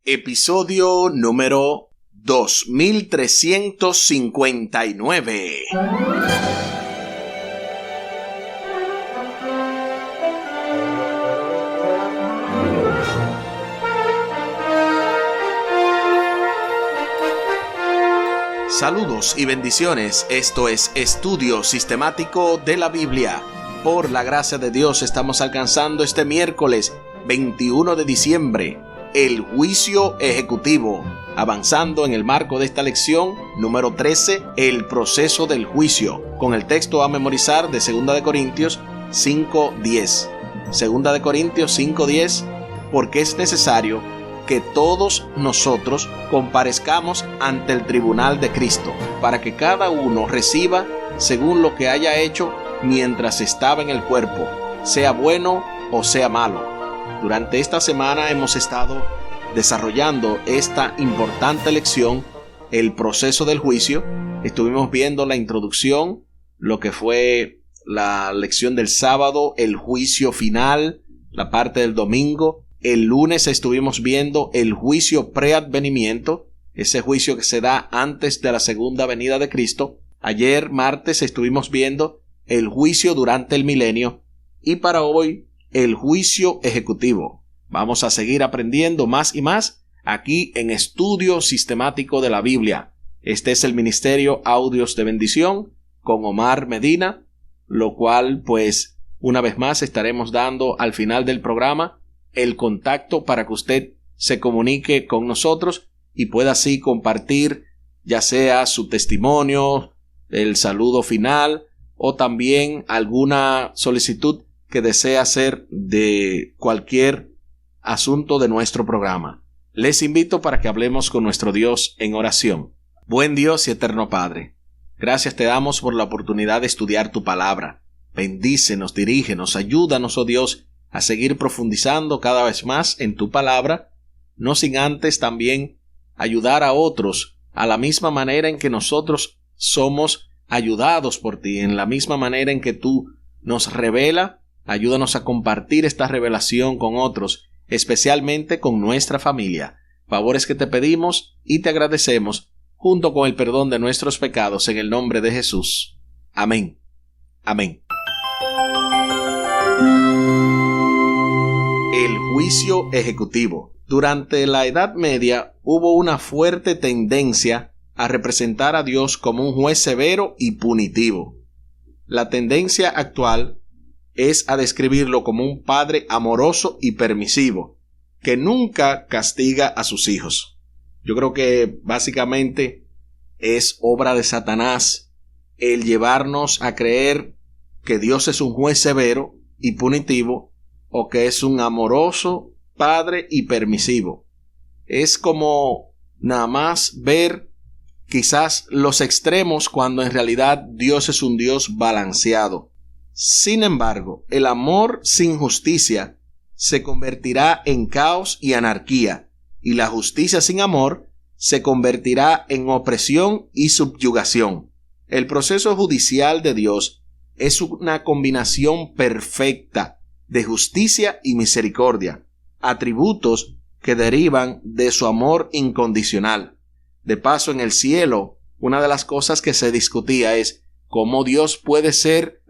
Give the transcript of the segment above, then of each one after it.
Episodio número 2359. Saludos y bendiciones. Esto es Estudio Sistemático de la Biblia. Por la gracia de Dios estamos alcanzando este miércoles 21 de diciembre el juicio ejecutivo, avanzando en el marco de esta lección número 13, el proceso del juicio, con el texto a memorizar de 2 de Corintios 5:10. 2 de Corintios 5:10, porque es necesario que todos nosotros comparezcamos ante el tribunal de Cristo, para que cada uno reciba según lo que haya hecho mientras estaba en el cuerpo, sea bueno o sea malo. Durante esta semana hemos estado desarrollando esta importante lección, el proceso del juicio. Estuvimos viendo la introducción, lo que fue la lección del sábado, el juicio final, la parte del domingo. El lunes estuvimos viendo el juicio preadvenimiento, ese juicio que se da antes de la segunda venida de Cristo. Ayer, martes, estuvimos viendo el juicio durante el milenio. Y para hoy, el juicio ejecutivo. Vamos a seguir aprendiendo más y más aquí en Estudio Sistemático de la Biblia. Este es el Ministerio Audios de Bendición con Omar Medina, lo cual pues una vez más estaremos dando al final del programa el contacto para que usted se comunique con nosotros y pueda así compartir ya sea su testimonio, el saludo final o también alguna solicitud que desea hacer de cualquier asunto de nuestro programa. Les invito para que hablemos con nuestro Dios en oración. Buen Dios y eterno Padre, gracias te damos por la oportunidad de estudiar tu palabra. Bendícenos, dirígenos, ayúdanos, oh Dios, a seguir profundizando cada vez más en tu palabra, no sin antes también ayudar a otros a la misma manera en que nosotros somos ayudados por ti, en la misma manera en que tú nos revela. Ayúdanos a compartir esta revelación con otros, especialmente con nuestra familia. Favores que te pedimos y te agradecemos, junto con el perdón de nuestros pecados, en el nombre de Jesús. Amén. Amén. El juicio ejecutivo. Durante la Edad Media hubo una fuerte tendencia a representar a Dios como un juez severo y punitivo. La tendencia actual es a describirlo como un padre amoroso y permisivo, que nunca castiga a sus hijos. Yo creo que básicamente es obra de Satanás el llevarnos a creer que Dios es un juez severo y punitivo o que es un amoroso padre y permisivo. Es como nada más ver quizás los extremos cuando en realidad Dios es un Dios balanceado. Sin embargo, el amor sin justicia se convertirá en caos y anarquía, y la justicia sin amor se convertirá en opresión y subyugación. El proceso judicial de Dios es una combinación perfecta de justicia y misericordia, atributos que derivan de su amor incondicional. De paso, en el cielo, una de las cosas que se discutía es cómo Dios puede ser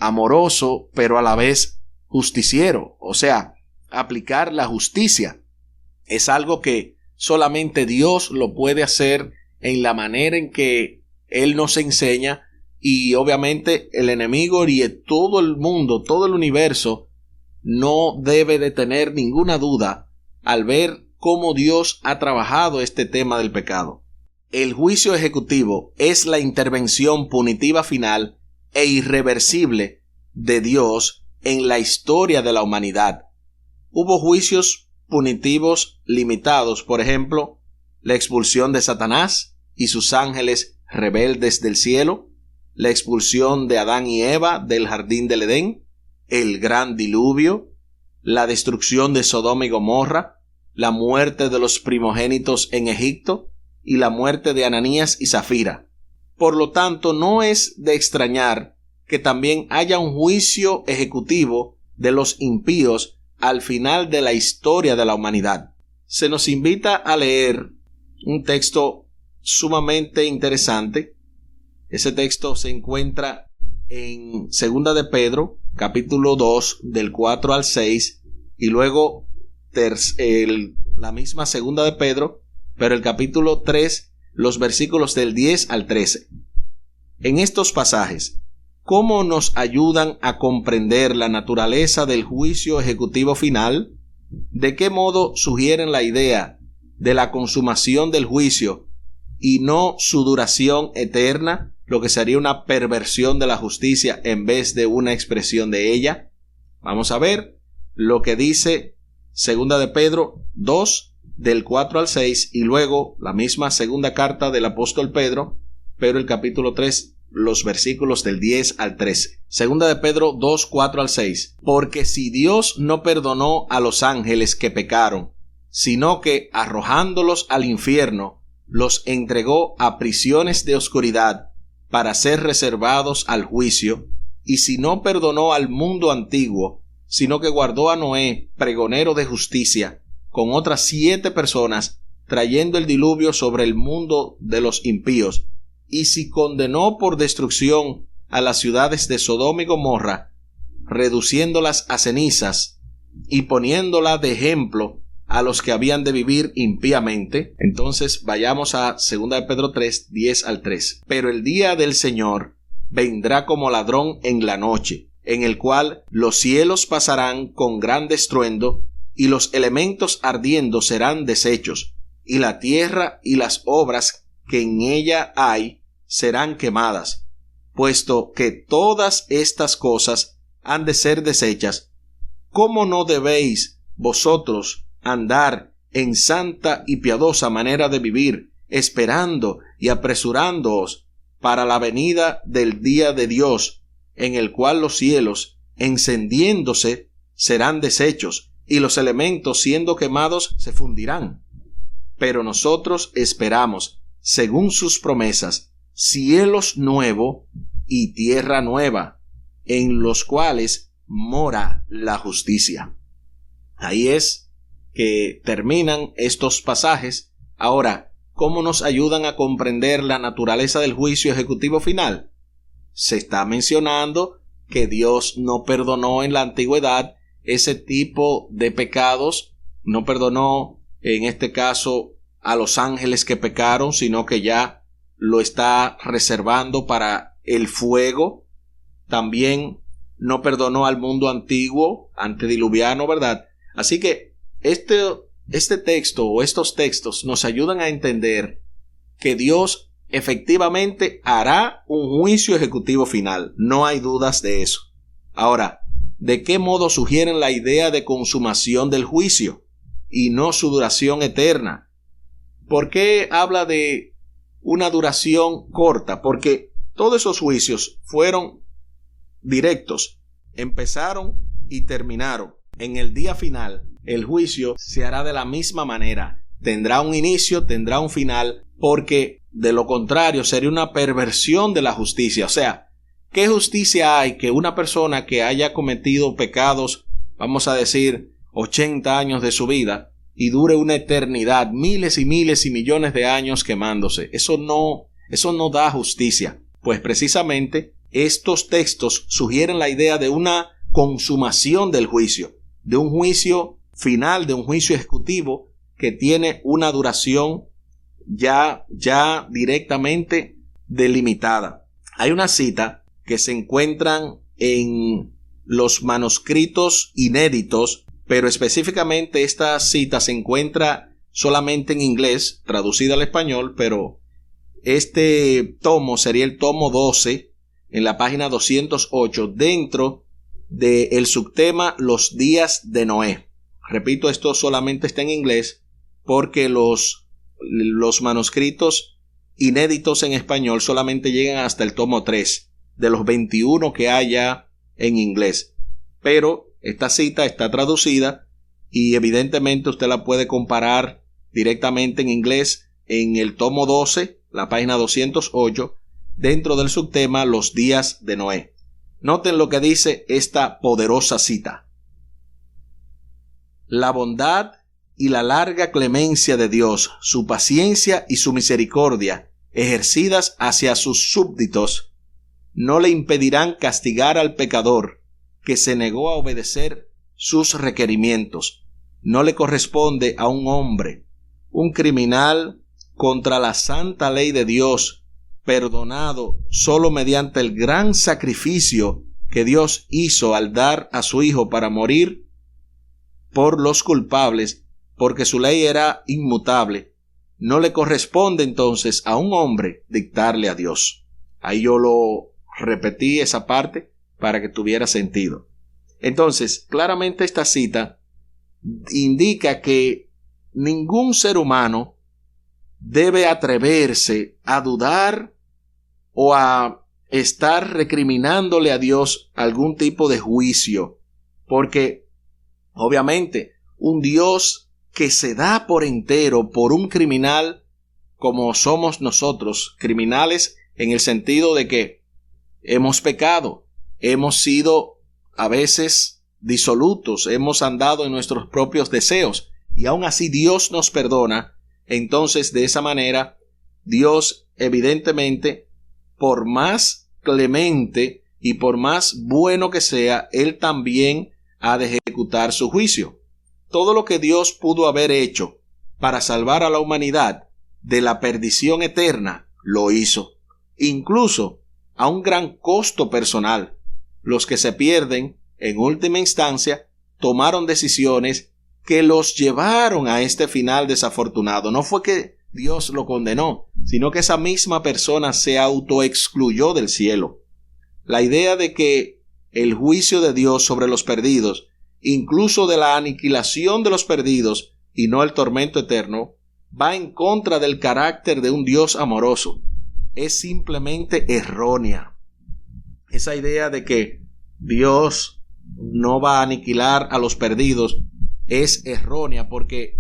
amoroso, pero a la vez justiciero, o sea, aplicar la justicia. Es algo que solamente Dios lo puede hacer en la manera en que Él nos enseña, y obviamente el enemigo y todo el mundo, todo el universo, no debe de tener ninguna duda al ver cómo Dios ha trabajado este tema del pecado. El juicio ejecutivo es la intervención punitiva final e irreversible de Dios en la historia de la humanidad. Hubo juicios punitivos limitados, por ejemplo, la expulsión de Satanás y sus ángeles rebeldes del cielo, la expulsión de Adán y Eva del jardín del Edén, el gran diluvio, la destrucción de Sodoma y Gomorra, la muerte de los primogénitos en Egipto y la muerte de Ananías y Zafira. Por lo tanto, no es de extrañar que también haya un juicio ejecutivo de los impíos al final de la historia de la humanidad. se nos invita a leer un texto sumamente interesante. Ese texto se encuentra en 2 de Pedro, capítulo 2, del 4 al 6, y luego la misma 2 de Pedro, pero el capítulo 3, los versículos del 10 al 13. En estos pasajes, ¿cómo nos ayudan a comprender la naturaleza del juicio ejecutivo final? ¿De qué modo sugieren la idea de la consumación del juicio y no su duración eterna, lo que sería una perversión de la justicia en vez de una expresión de ella? Vamos a ver lo que dice 2 de Pedro 2, del 4 al 6, y luego la misma segunda carta del apóstol Pedro, pero el capítulo 3, los versículos del 10 al 13. 2 de Pedro 2, 4 al 6. Porque si Dios no perdonó a los ángeles que pecaron, sino que arrojándolos al infierno, los entregó a prisiones de oscuridad para ser reservados al juicio, y si no perdonó al mundo antiguo, sino que guardó a Noé, pregonero de justicia, con otras 7 personas, trayendo el diluvio sobre el mundo de los impíos, y si condenó por destrucción a las ciudades de Sodoma y Gomorra, reduciéndolas a cenizas y poniéndola de ejemplo a los que habían de vivir impíamente. Entonces vayamos a 2 de Pedro 3, 10 al 13. Pero el día del Señor vendrá como ladrón en la noche, en el cual los cielos pasarán con gran estruendo, y los elementos ardiendo serán deshechos, y la tierra y las obras que en ella hay serán quemadas. Puesto que todas estas cosas han de ser deshechas, ¿cómo no debéis vosotros andar en santa y piadosa manera de vivir, esperando y apresurándoos para la venida del día de Dios, en el cual los cielos, encendiéndose, serán deshechos, y los elementos, siendo quemados, se fundirán? Pero nosotros esperamos, según sus promesas, cielos nuevos y tierra nueva, en los cuales mora la justicia. Ahí es que terminan estos pasajes. Ahora, ¿cómo nos ayudan a comprender la naturaleza del juicio ejecutivo final? Se está mencionando que Dios no perdonó en la antigüedad ese tipo de pecados, no perdonó en este caso a los ángeles que pecaron, sino que ya lo está reservando para el fuego. También no perdonó al mundo antiguo, antediluviano, ¿verdad? Así que este texto o estos textos nos ayudan a entender que Dios efectivamente hará un juicio ejecutivo final. No hay dudas de eso. Ahora, ¿de qué modo sugieren la idea de consumación del juicio y no su duración eterna? ¿Por qué habla de una duración corta? Porque todos esos juicios fueron directos, empezaron y terminaron. En el día final, el juicio se hará de la misma manera. Tendrá un inicio, tendrá un final, porque de lo contrario sería una perversión de la justicia. O sea, ¿qué justicia hay que una persona que haya cometido pecados, vamos a decir, 80 años de su vida, y dure una eternidad, miles y miles y millones de años quemándose? Eso no da justicia. Pues precisamente estos textos sugieren la idea de una consumación del juicio, de un juicio final, de un juicio ejecutivo que tiene una duración ya directamente delimitada. Hay una cita que se encuentran en los manuscritos inéditos, pero específicamente esta cita se encuentra solamente en inglés, traducida al español, pero este tomo sería el tomo 12, en la página 208, dentro del subtema Los días de Noé. Repito, esto solamente está en inglés porque los manuscritos inéditos en español solamente llegan hasta el tomo 3, de los 21 que hay ya en inglés. Pero esta cita está traducida y evidentemente usted la puede comparar directamente en inglés en el tomo 12, la página 208, dentro del subtema Los días de Noé. Noten lo que dice esta poderosa cita. La bondad y la larga clemencia de Dios, su paciencia y su misericordia, ejercidas hacia sus súbditos, no le impedirán castigar al pecador que se negó a obedecer sus requerimientos. No le corresponde a un hombre, un criminal contra la santa ley de Dios, perdonado solo mediante el gran sacrificio que Dios hizo al dar a su Hijo para morir por los culpables, porque su ley era inmutable. No le corresponde entonces a un hombre dictarle a Dios. Ahí yo lo repetí esa parte para que tuviera sentido. Entonces, claramente esta cita indica que ningún ser humano debe atreverse a dudar o a estar recriminándole a Dios algún tipo de juicio, porque obviamente un Dios que se da por entero por un criminal como somos nosotros, criminales en el sentido de que hemos pecado, hemos sido a veces disolutos, hemos andado en nuestros propios deseos y aún así Dios nos perdona. Entonces, de esa manera, Dios evidentemente, por más clemente y por más bueno que sea, Él también ha de ejecutar su juicio. Todo lo que Dios pudo haber hecho para salvar a la humanidad de la perdición eterna, lo hizo. Incluso a un gran costo personal. Los que se pierden, en última instancia, tomaron decisiones que los llevaron a este final desafortunado. No fue que Dios lo condenó, sino que esa misma persona se autoexcluyó del cielo. La idea de que el juicio de Dios sobre los perdidos, incluso de la aniquilación de los perdidos y no el tormento eterno, va en contra del carácter de un Dios amoroso. Es simplemente errónea. Esa idea de que Dios no va a aniquilar a los perdidos es errónea, porque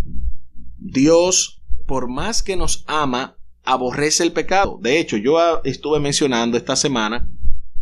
Dios, por más que nos ama, aborrece el pecado. De hecho, yo estuve mencionando esta semana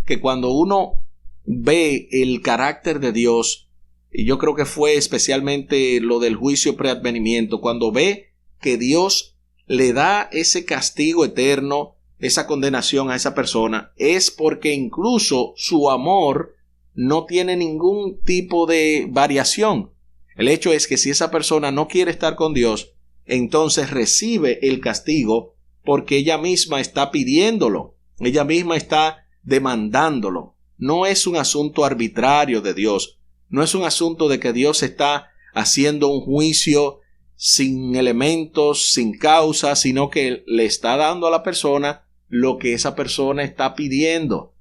que cuando uno ve el carácter de Dios, y yo creo que fue especialmente lo del juicio preadvenimiento, cuando ve que Dios le da ese castigo eterno, esa condenación a esa persona, es porque incluso su amor no tiene ningún tipo de variación. El hecho es que si esa persona no quiere estar con Dios, entonces recibe el castigo porque ella misma está pidiéndolo, ella misma está demandándolo. No es un asunto arbitrario de Dios, no es un asunto de que Dios está haciendo un juicio sin elementos, sin causa, sino que le está dando a la persona lo que esa persona está pidiendo.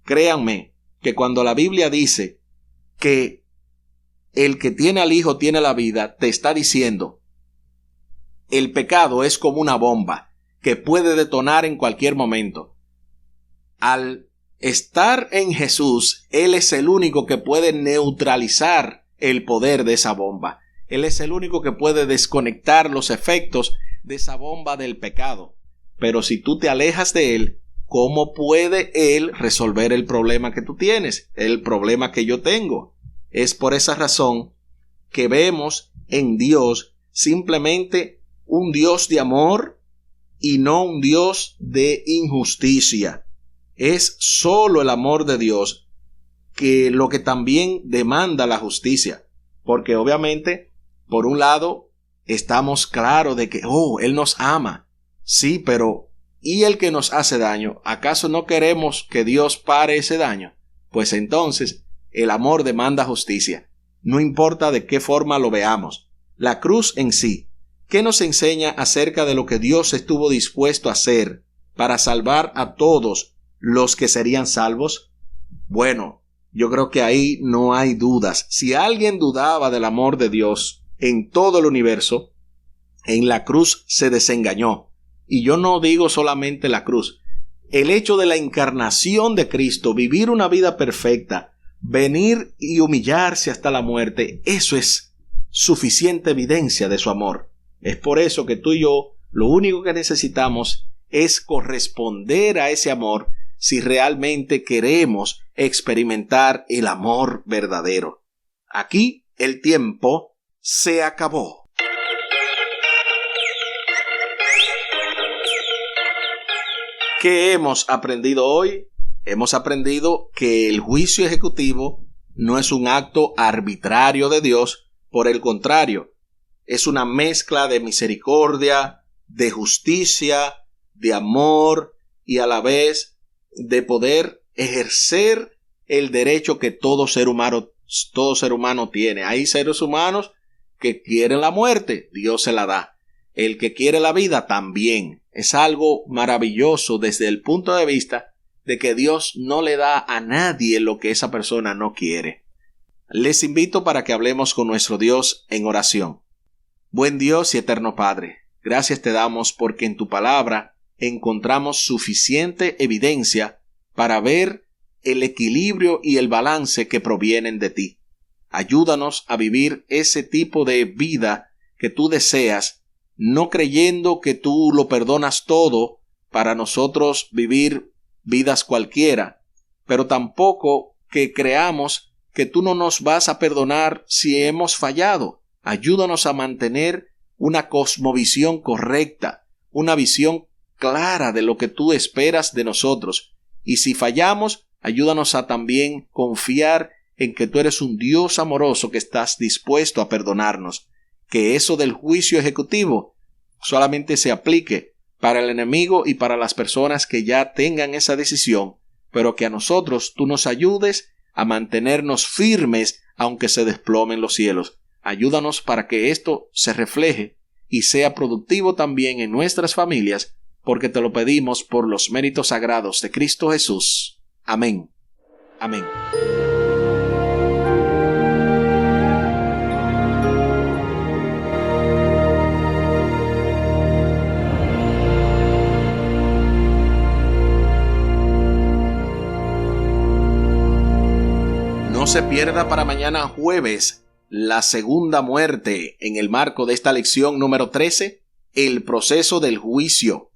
Créanme que cuando la Biblia dice que el que tiene al Hijo tiene la vida, te está diciendo, el pecado es como una bomba que puede detonar en cualquier momento. Al estar en Jesús, Él es el único que puede neutralizar el poder de esa bomba. Él es el único que puede desconectar los efectos de esa bomba del pecado. Pero si tú te alejas de Él, ¿cómo puede Él resolver el problema que tú tienes? El problema que yo tengo. Es por esa razón que vemos en Dios simplemente un Dios de amor y no un Dios de injusticia. Es solo el amor de Dios que lo que también demanda la justicia. Porque obviamente, por un lado, estamos claros de que, Él nos ama. Sí, pero ¿y el que nos hace daño? ¿Acaso no queremos que Dios pare ese daño? Pues entonces, el amor demanda justicia. No importa de qué forma lo veamos. La cruz en sí, ¿qué nos enseña acerca de lo que Dios estuvo dispuesto a hacer para salvar a todos los que serían salvos? Bueno, yo creo que ahí no hay dudas. Si alguien dudaba del amor de Dios en todo el universo, en la cruz se desengañó. Y yo no digo solamente la cruz. El hecho de la encarnación de Cristo, vivir una vida perfecta, venir y humillarse hasta la muerte, eso es suficiente evidencia de su amor. Es por eso que tú y yo lo único que necesitamos es corresponder a ese amor si realmente queremos experimentar el amor verdadero. Aquí el tiempo se acabó. ¿Qué hemos aprendido hoy? Hemos aprendido que el juicio ejecutivo no es un acto arbitrario de Dios, por el contrario, es una mezcla de misericordia, de justicia, de amor y a la vez de poder ejercer el derecho que todo ser humano tiene. Hay seres humanos que quieren la muerte, Dios se la da. El que quiere la vida también. Es algo maravilloso desde el punto de vista de que Dios no le da a nadie lo que esa persona no quiere. Les invito para que hablemos con nuestro Dios en oración. Buen Dios y eterno Padre, gracias te damos porque en tu palabra encontramos suficiente evidencia para ver el equilibrio y el balance que provienen de ti. Ayúdanos a vivir ese tipo de vida que tú deseas, no creyendo que tú lo perdonas todo para nosotros vivir vidas cualquiera, pero tampoco que creamos que tú no nos vas a perdonar si hemos fallado. Ayúdanos a mantener una cosmovisión correcta, una visión clara de lo que tú esperas de nosotros. Y si fallamos, ayúdanos a también confiar en que tú eres un Dios amoroso que estás dispuesto a perdonarnos. Que eso del juicio ejecutivo solamente se aplique para el enemigo y para las personas que ya tengan esa decisión, pero que a nosotros tú nos ayudes a mantenernos firmes aunque se desplomen los cielos. Ayúdanos para que esto se refleje y sea productivo también en nuestras familias, porque te lo pedimos por los méritos sagrados de Cristo Jesús. Amén. Amén. No se pierda para mañana jueves la segunda muerte en el marco de esta lección número 13, el proceso del juicio,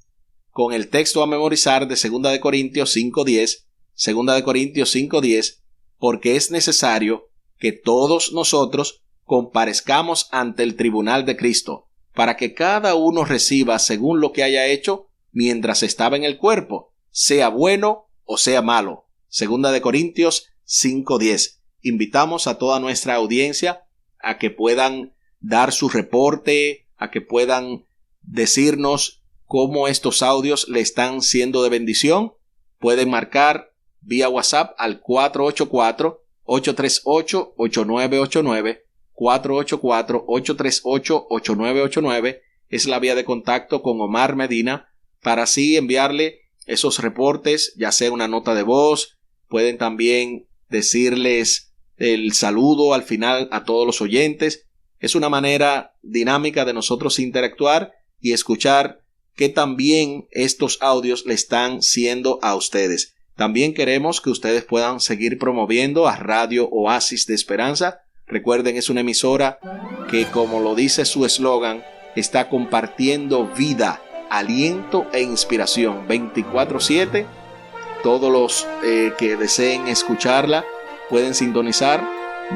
con el texto a memorizar de 2 de Corintios 5:10, 2 de Corintios 5:10, porque es necesario que todos nosotros comparezcamos ante el tribunal de Cristo, para que cada uno reciba según lo que haya hecho mientras estaba en el cuerpo, sea bueno o sea malo. 2 de Corintios 5:10. Invitamos a toda nuestra audiencia a que puedan dar su reporte, a que puedan decirnos cómo estos audios le están siendo de bendición. Pueden marcar vía WhatsApp al 484-838-8989, 484-838-8989. Es la vía de contacto con Omar Medina para así enviarle esos reportes, ya sea una nota de voz. Pueden también decirles el saludo al final a todos los oyentes. Es una manera dinámica de nosotros interactuar y escuchar qué también estos audios le están siendo a ustedes. También queremos que ustedes puedan seguir promoviendo a Radio Oasis de Esperanza. Recuerden, es una emisora que, como lo dice su eslogan, está compartiendo vida, aliento e inspiración 24/7. Todos los que deseen escucharla pueden sintonizar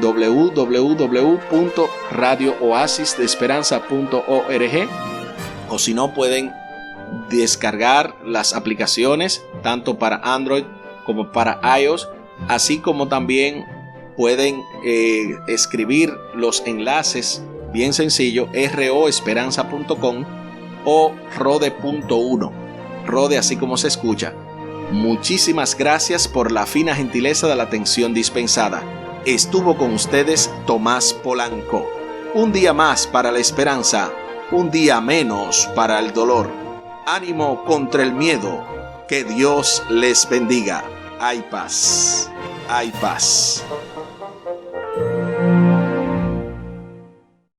www.radiooasisdeesperanza.org, o si no, pueden descargar las aplicaciones tanto para Android como para iOS, así como también pueden escribir los enlaces bien sencillo, roesperanza.com o rode.1, rode así como se escucha. Muchísimas gracias por la fina gentileza de la atención dispensada. Estuvo con ustedes Tomás Polanco. Un día más para la esperanza, un día menos para el dolor. Ánimo contra el miedo. Que Dios les bendiga. Hay paz. Hay paz.